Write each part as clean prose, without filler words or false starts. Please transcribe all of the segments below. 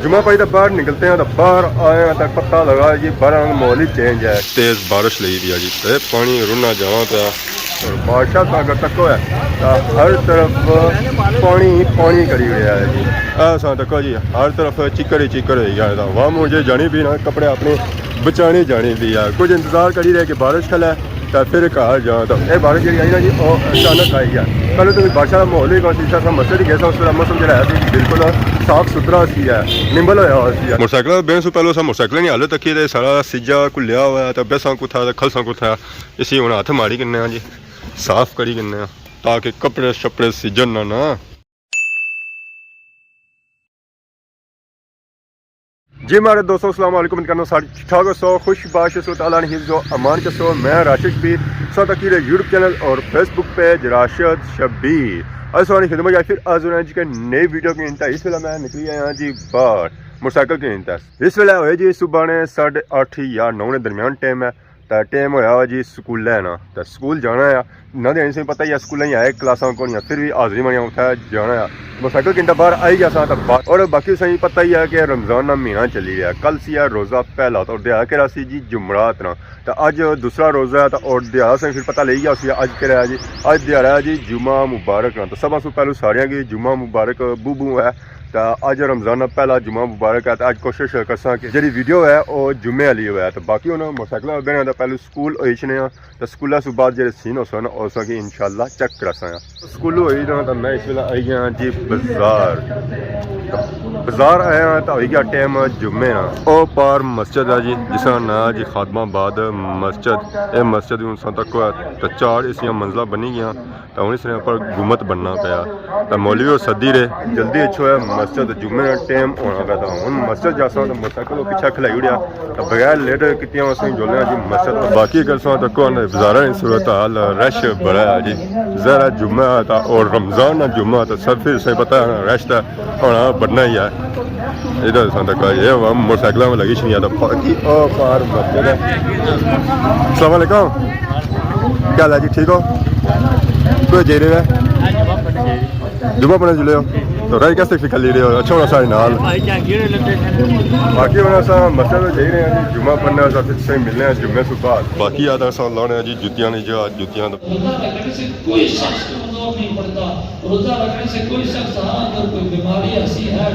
جمعہ پائی تو باہر نکلتے ہیں تو باہر آئے ہیں تو پتہ لگا جی باہر ماحول ہی چینج ہے. تیز بارش لگی دی ہے جی تے پانی رنا جاواں پیا اور بادشاہ ساگر تک ہے تو ہر طرف پانی پانی کری رہا ہے جی. ایسا تکو جی ہر طرف چکر ہی چکر ہو گیا ہے. واہ مجھے جانی بھی نا کپڑے اپنے بچانے جانی بھی ہے. کچھ انتظار کری رہے کہ بارش کھلے تو پھر گھر جاؤں تو یہ بارش جی آئی نا جی وہ اچانک آئی ہے. پہلے تو بادشاہ کا ماحول ہی کون سی سا مسجد ہی گیا تھا. اس ویلے موسم جو ہے بالکل صاف ستھرا سی ہے نمبل ہوا ہوا سی ہے. موٹر سائیکل بہن سو پہلے موٹر سائیکل نہیں ہالے تکی تو سارا سیجا کھلیا ہوا ہے تو بساں کو تھا کھلساں کو تھا. اسی ہوں ہاتھ ماری کرنے جی صاف کری کرنے تاکہ کپڑے شپڑے سیجن نہ. جی ہمارے دوستوں السلام علیکم کرنا ساری ٹھیک ٹھاک سو خوش باش سو تعالیٰ نے حفظ و امان کے سو. میں راشد شبیر سو تکیر یوٹیوب چینل اور فیس بک پیج راشد شبیر. آج سوانی خدمت جائے پھر آج جی کے نئی ویڈیو کی انتہا. اس ویلے میں نکلی آیا جی باہر موٹر سائیکل کی انتہا. اس ویلے ہوئے جی صبح نے 8:30 یا 9 درمیان ٹائم ہے تو ٹائم ہوا ہوا جی سکول لینا تو سکول جانا ہے نہ دین سے پتہ ہی ہے سکول ہی آئے کلاساں کو نہیں پھر بھی حاضری میں اٹھا جانا ہے. موٹر سائیکل گھنٹہ باہر آئی گیا سا اور باقی صحیح پتہ ہی ہے کہ رمضان کا مہینہ چلی گیا. کل سی ہے روزہ پہلا تو دیا کہ سی جی جمعرات نا تو اج دوسرا روزہ ہے تو اور دیا سے پھر پتہ لے گیا اسی اج کہ رہا جی اج دیا رہا جی جمعہ مبارک نا. تو سب سے پہلے سارے کی جمعہ مبارک بو ہے تو اج رمضان پہلا جمعہ مبارک ہے. تو اج کوشش کرساں کہ جی ویڈیو ہے وہ جمعے والی ہے تو باقی انہوں موٹر سائیکل بہن تو پہلے سکول ہوئی نے تو سکول سے بعد جی سین ہو سن اس کی انشاءاللہ چیک کرساں. سکول ہوئی نا تو میں اس ویلے آئی ہاں جی بازار آیا ہاں تو ہوئی گیا ٹائم جمعے نا. او پار مسجد ہے جی جس کا نام جی خادم آباد مسجد. یہ مسجد ہوں تک تو 4 اس منزلہ بنی گیا تو ہوں اس نے پر گمت بننا پیا تو مولوی اور سدی رہے جلدی اچھو ہے مسجد جمعے ٹائم ہونا پیا. تو ہوں مسجد جاساں تو موٹر سائیکل پیچھے کھلائی اڑیا تو بغیر لیٹ کیتیاں اسیں جولیا جی مسجد. باقی کرساں تو بازار کی صورت حال رش بڑا ہے جی. ذرا جمعہ تھا اور رمضان نہ جمعہ تو سب پھر سے پتہ ہے رش تو ہونا بڑھنا ہی ہے. ادھر تک یہ موٹر سائیکل میں لگی چنی باقی او پار مسجد ہے. السلام علیکم کیا حال ہے جی ٹھیک ہو تو جی رہے ہیں جمعہ پڑھنے چلے ہو تو رائی کیسے فکر لے رہے ہو اچھا ہونا سارے نال باقی ہونا سا مسجد میں جی رہے ہیں جی جمعہ پڑھنے سا پھر سے ملنے ہیں جمعے سے بعد. باقی آدھا سا لانے ہیں جی جتیاں نہیں جو آج جتیاں کوئی شخص کمزور نہیں پڑتا. روزہ رکھنے سے کوئی شخص اگر کوئی بیماری ایسی ہے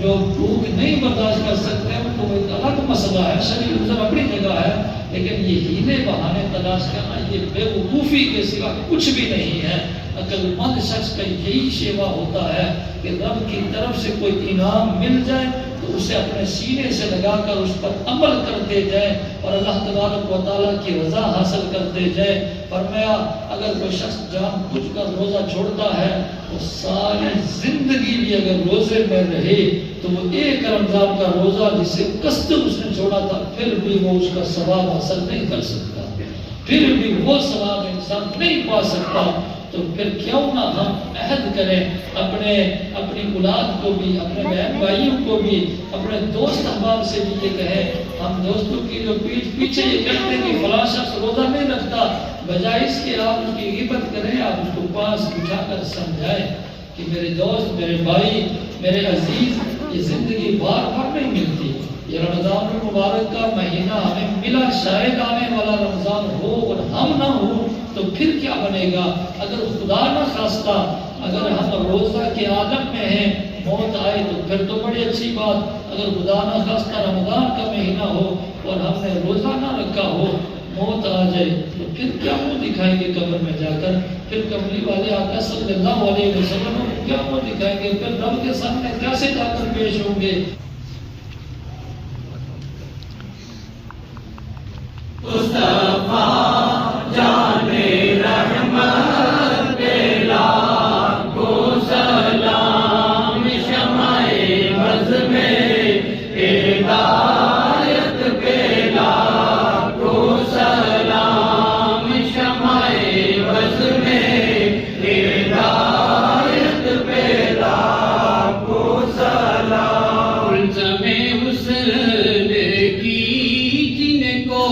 جو بھوک نہیں برداشت کر سکتے ہیں تو ایک الگ مسئلہ ہے. شرعی عذر اپنی جگہ ہے لیکن یہ ہیلے بہانے تلاش کرنا یہ بے وقوفی کے سوا کچھ بھی نہیں ہے. عقل مند شخص کا یہی شیوا ہوتا ہے کہ رب کی طرف سے کوئی انعام مل جائے تو اسے اپنے سینے سے لگا کر اس پر عمل کرتے جائیں اور اللہ تبارک و تعالیٰ کی رضا حاصل کرتے جائیں. فرمایا اگر کوئی شخص جان بوجھ کر روزہ چھوڑتا ہے تو ساری زندگی بھی اگر روزے میں رہے تو وہ ایک رمضان کا روزہ جسے قصد اس نے چھوڑا تھا پھر بھی وہ اس کا ثواب حاصل نہیں کر سکتا. پھر بھی وہ ثواب انسان نہیں پا سکتا. تو پھر کیوں نہ ہم عہد کریں اپنی اولاد کو بھی اپنے بہن بھائیوں کو بھی اپنے دوست احباب سے بھی یہ کہیں. ہم دوستوں کی جو پیچھے یہ کہتے ہیں کہ فلاں شخص روزہ نہیں رکھتا بجائے اس کے آپ اس کی غیبت کریں آپ اس کو پاس بٹھا کر سمجھائیں کہ میرے دوست میرے بھائی میرے عزیز یہ زندگی بار بار نہیں ملتی. یہ رمضان المبارک کا مہینہ ہمیں ملا شاید آنے والا رمضان ہو اور ہم نہ ہو تو پھر کیا بنے گا. اگر خدا نہ خواستہ اگر ہم روزہ کے عالم میں ہیں موت آئے تو پھر تو بڑی اچھی بات. اگر خدا نہ خواستہ رمضان کا مہینہ ہو اور ہم نے روزہ نہ رکھا ہو موت آ جائے تو پھر کیا منہ دکھائیں گے قبر میں جا کر. پھر کملی والے آقا صلی اللہ علیہ وسلم کو کیا منہ دکھائیں گے. پھر رب کے سامنے کیسے جا کر پیش ہوں گے. مصطفیٰ جانے رحمت پیلا کو سلام شمع بز میں ہدایت پیلا کو سلام شمع بز میں ہدایت پیلا کو سلام. الزم حسن کی جن کو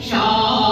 شام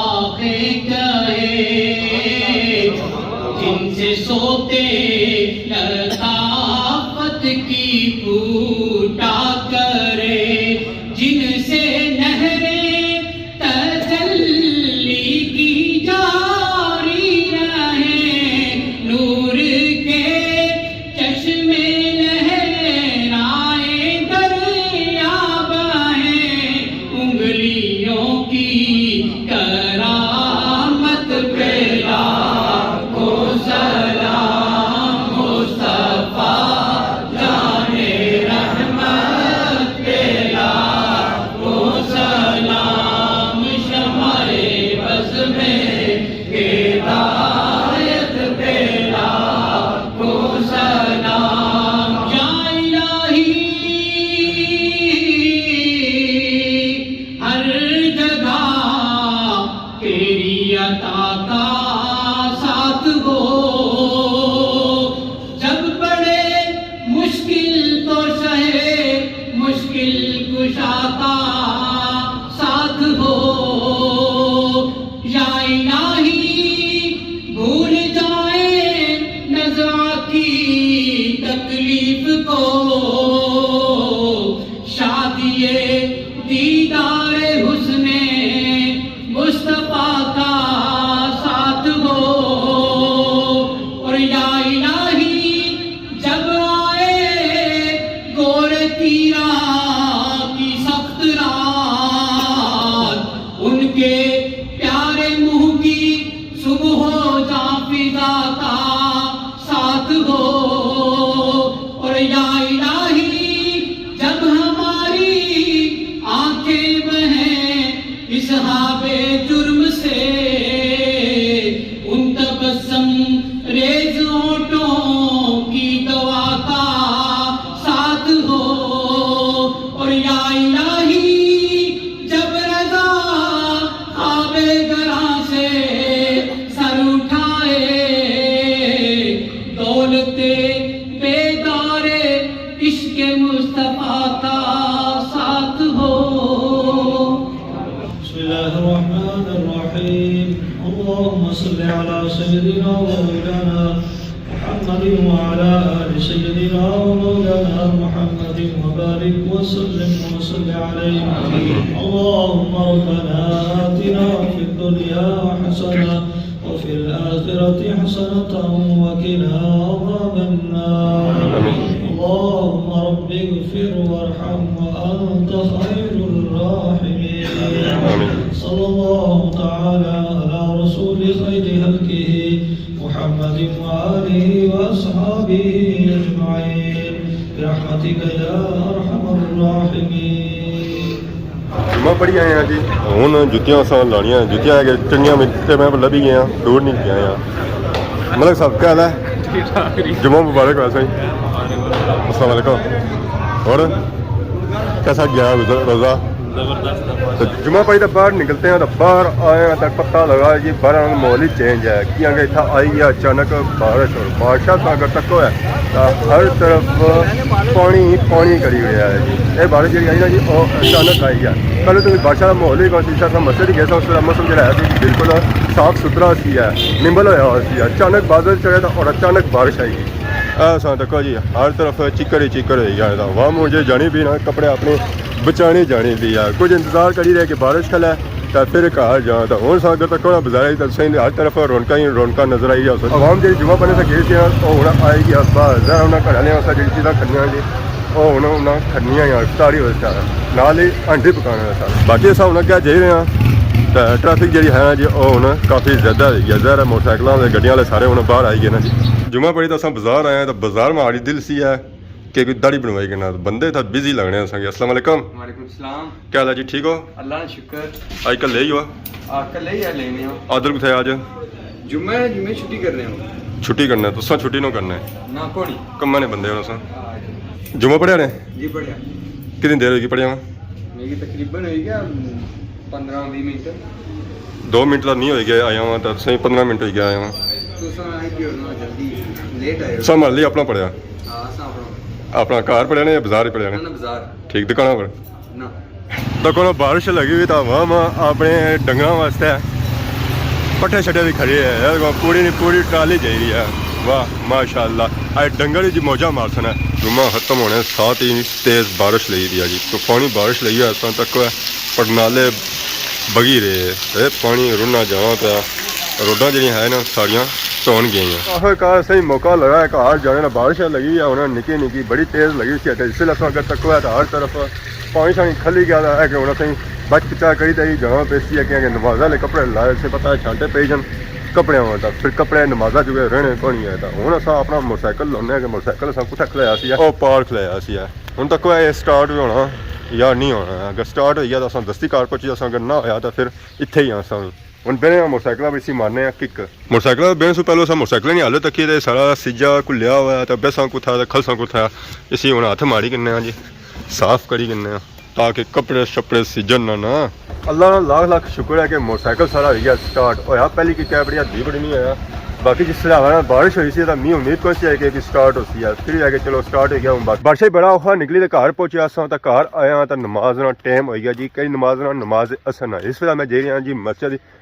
ہر جگہ تیری عطا کا ساتھ ہو، جب بڑے مشکل تو شہے مشکل کشا کا ساتھ ہو، یا الہی بھول جائے نزا کی تکلیف کو، شادی دیدار حسن مصطفیٰ کا ساتھ ہو، اور یا الہی جب آئے گور تیرا کی سخت رات، ان کے پیارے منہ کی صبح ہو جا فضا کا ساتھ ہو، اور یا الہی جب ہماری آنکھیں بہیں اصحاب جرم سے، ان تبسم ریز ہونٹوں کی دوا کا ساتھ ہو، اور یا الہی جب رضا خواب گراں سے سر اٹھائے، دولت بیدار عشق مصطفیٰ کا ساتھ ہو۔ بسم الله الرحمن الرحيم اللهم صل على سيدنا ومولانا محمد وعلى آل سيدنا ومولانا محمد وبارك وسلم وصل عليه اللهم ربنا آتنا في الدنيا حسنة وفي الآخرة حسنة وقنا عذاب النار اللهم رب اغفر وارحم وأنت خير الراحمين صلى الله تعالى على رسول خير خلقه محمد وآله وأصحابه أجمعين برحمتك يا أرحم الراحمين۔ جمعہ پڑھی آئے ہیں جی، ہوں جتیاں سان لانیاں جتیاں ہے کہ چنگیاں میں میں لبھی گئے ہیں، دور نہیں گیا ہیں۔ ملک صاحب کیا حال ہے؟ جمعہ مبارک ویسے ہی، السلام علیکم۔ اور کیسا گیا روزہ؟ تو جمعہ پڑھی تو باہر نکلتے ہیں تو باہر آئے ہیں تو پتہ لگا جی باہر ماحول ہی چینج ہے، کیونکہ اتنا آئی ہے اچانک بارش، اور بارشہ تو اگر تک ہے تو ہر طرف پانی ہی پانی کری ہوا ہے جی۔ یہ بارش جی آئی نا جی وہ اچانک آئی ہے، پہلے تو بارشہ کا ماحول ہی کوئی سا مسجد ہی کیسا اس کا موسم جو ہے بالکل صاف ستھرا سی ہے، نمبل ہوا ہوا سی ہے، اچانک بادل چڑھے تھا اور اچانک بارش آئی گی۔ ایسا تک جی ہر طرف چکر ہی چکر ہی جائے تھا، وہاں مجھے جانی بھی نا کپڑے اپنے بچانی جانی بھی ہے، کچھ انتظار کری رہے کہ بارش کھلے تو پھر گھر جانا تھا۔ ہوں اگر تک بازار تو صحیح ہر طرف رونقیں ہی رونقیں نظر آئی ہے۔ عوام جی جمعہ پڑھنے سے گئی تھی وہ ہوں آئے گی باہر انہیں گھر والے جی چیزاں کھڑیاں جی وہ انہیں کھڑنیاں ہی افطاری ہو سارا نال ہی انڈے پکانے سارا۔ باقی اصل ہوں کیا چاہیے ہاں تو ٹریفک جی ہے نا جی وہ ہوں کافی زیادہ ہے گیا، ظاہر ہے موٹر سائیکلوں کے گڈیاں والے سارے ہوں باہر آئی گئے نا جی۔ جمعہ پڑھی تو اصل بازار آئے ہیں تو بازار میں آڑی دل سی ہے کہ کوئی داڑھی بنوائی کرنا، بندے تھا بزی لگنے ہیں سنگے۔ السلام علیکم۔ وعلیکم السلام۔ کیا حال ہے جی، ٹھیک ہو؟ اللہ کا شکر۔ آج کل لے ہی ہوا کل ہی ہے لینے ہو عادل کتنے آج جمعہ چھٹی کر رہے ہو؟ چھٹی کرنا ہے تو سا چھٹی نہ کرنا ہے نہ کوڑی کما نے بندے ہونا سا جمعہ پڑھیا نے جی پڑھیا کتنی دیر ہوگی پڑھیا ہوا؟ میری تقریباً ہوئی گیا 15-20 منٹ۔ 2 منٹ تو نہیں ہوئی گیا آیا ہوا تو صحیح 15 منٹ ہوئی گیا آیا ہوا تو آئے گی جلدی لیٹ آئے سا مان لی اپنا پڑھیا ہاں اپنا گھر پڑھیا نے یا بازار ہی پڑھیا نے؟ بازار ٹھیک دکانوں پر نہ تو کو بارش لگی ہوئی تو وہاں اپنے ڈنگراں واسطے پٹھے شٹے بھی کھڑے ہے، پوری ٹرالی جائی رہی ہے۔ واہ ماشاء اللہ، آج ڈنگر جی موجہ مار سنا جمعہ ختم ہونے ساتھ ہی تیز بارش لگی دی جی، طوفانی بارش لگی ہے اس تک پر نالے بگی رہے پانی رنا جانا پیا، روڈاں جہاں ہے نا ساریاں دھون گئی ہیں۔ آخرکار صحیح موقع لگا ہے گھر جانے کا، بارش لگی ہے انہیں نکی نکی بڑی تیز لگی سی، اس لیے اگر تک ہے تو ہر طرف پانی شانی کھلی گیا ہے کہ انہیں صحیح بچ پچا کری تو جانا پیسی ہے کہ نمازہ والے کپڑے لائے سے پتہ ہے چھانٹے پی جان کپڑے ہوتا پھر کپڑے نمازہ جو رہنے کونی ہے ہوں اصل اپنا موٹر سائیکل لانے کہ موٹر سائیکل اصل کتنے کھلایا سی وہ پار کھلایا سی ہوں تک یہ سٹارٹ بھی ہونا یا نہیں ہونا، اگر سٹارٹ ہوئی ہے تو اصل دستی کار پہنچی اگر نہ ہوا تو پھر اتنے ہی اصل ہوں بہنے موٹر سائیکل بھی اسی مارنے کک موٹر سائیکل بہن سے پہلے موٹر سائیکل نہیں ہالے تکی تو سارا سجا کلیا ہوا ہے تو بساں کو تھا تو کھلساں کو تھا اسی ہوں ہاتھ ماری کرنے جی ਸਾਫ਼ ਕਰੀ ਗੰਨੇ ਤਾਂ ਕਿ ਕੱਪੜੇ ਛੱਪੜੇ ਸਿਜਣ ਨਾ ਅੱਲਾਹ ਦਾ ਲੱਖ ਲੱਖ ਸ਼ੁਕਰ ਹੈ ਕਿ ਮੋਟਰਸਾਈਕਲ ਸਾਰਾ ਹੋ ਗਿਆ ਸਟਾਰਟ ਹੋਇਆ ਪਹਿਲੀ ਕੀ ਕੈਬੜੀ ਹੱਥੀ ਬੜੀ ਨਹੀਂ ਹੋਇਆ ਬਾਕੀ ਜਿਸ ਤਰ੍ਹਾਂ ਨਾਲ ਬਾਰਿਸ਼ ਹੋਈ ਸੀ ਤਾਂ ਮੀਂਹ ਉਮੀਦ ਕੋਈ ਸੀ ਕਿ ਸਟਾਰਟ ਹੋ ਸੀ ਫਿਰ ਜਾ ਕੇ ਚਲੋ ਸਟਾਰਟ ਹੋ ਗਿਆ ਹੁਣ ਬਾਰਿਸ਼ ਬੜਾ ਔਖਾ ਨਿਕਲੀ ਤੇ ਘਰ ਪਹੁੰਚਿਆ ਸਾਂ ਤਾਂ ਘਰ ਆਇਆ ਤਾਂ ਨਮਾਜ਼ ਦਾ ਟਾਈਮ ਹੋ ਗਿਆ ਜੀ ਕਈ ਨਮਾਜ਼ ਨਾਲ ਨਮਾਜ਼ ਅਸਰ ਨਾ ਇਸ ਵੇਲੇ ਮੈਂ ਜੇ ਰਿਹਾ ਜੀ ਮਸਜਿਦ